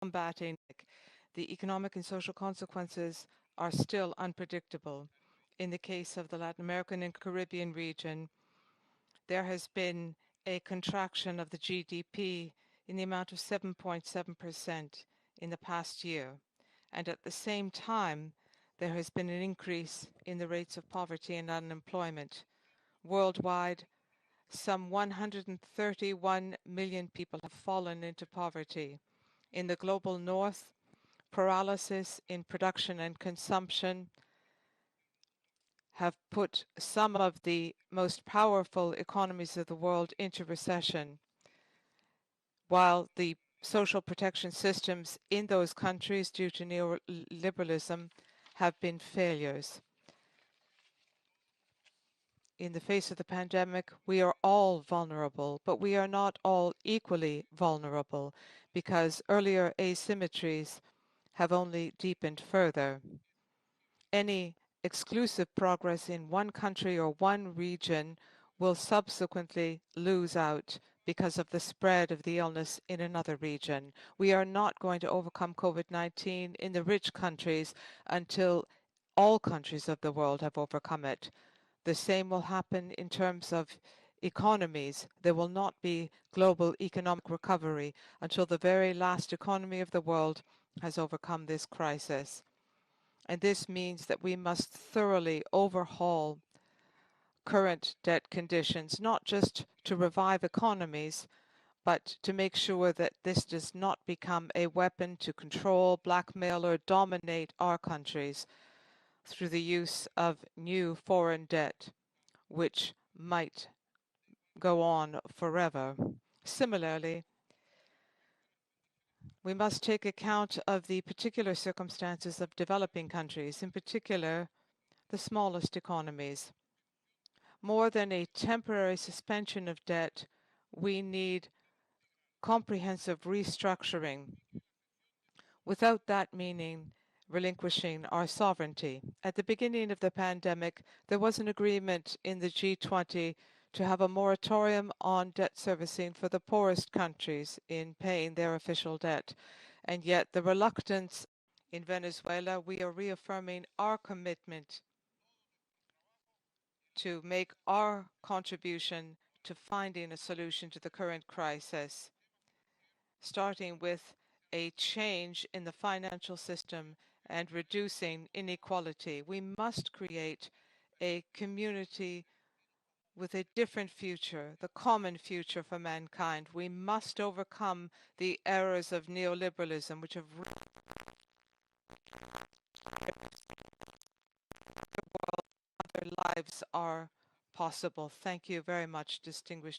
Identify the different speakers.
Speaker 1: combating. The economic and social consequences are still unpredictable. In the case of the Latin American and Caribbean region, there has been a contraction of the GDP in the amount of 7.7% in the past year. And at the same time, there has been an increase in the rates of poverty and unemployment. Worldwide, some 131 million people have fallen into poverty. In the global north, paralysis in production and consumption have put some of the most powerful economies of the world into recession, while the social protection systems in those countries, due to neoliberalism, have been failures. In the face of the pandemic, we are all vulnerable, but we are not all equally vulnerable because earlier asymmetries have only deepened further. Any exclusive progress in one country or one region will subsequently lose out because of the spread of the illness in another region. We are not going to overcome COVID-19 in the rich countries until all countries of the world have overcome it. The same will happen in terms of economies. There will not be global economic recovery until the very last economy of the world has overcome this crisis. And this means that we must thoroughly overhaul current debt conditions, not just to revive economies, but to make sure that this does not become a weapon to control, blackmail, or dominate our countries through the use of new foreign debt, which might go on forever. Similarly, we must take account of the particular circumstances of developing countries, in particular, the smallest economies. More than a temporary suspension of debt, we need comprehensive restructuring, without that meaning relinquishing our sovereignty. At the beginning of the pandemic, there was an agreement in the G20 to have a moratorium on debt servicing for the poorest countries in paying their official debt. And yet the reluctance in Venezuela, we are reaffirming our commitment to make our contribution to finding a solution to the current crisis, starting with a change in the financial system and reducing inequality. We must create a community with a different future, the common future for mankind. We must overcome the errors of neoliberalism, which have their lives are possible. Thank you very much, distinguished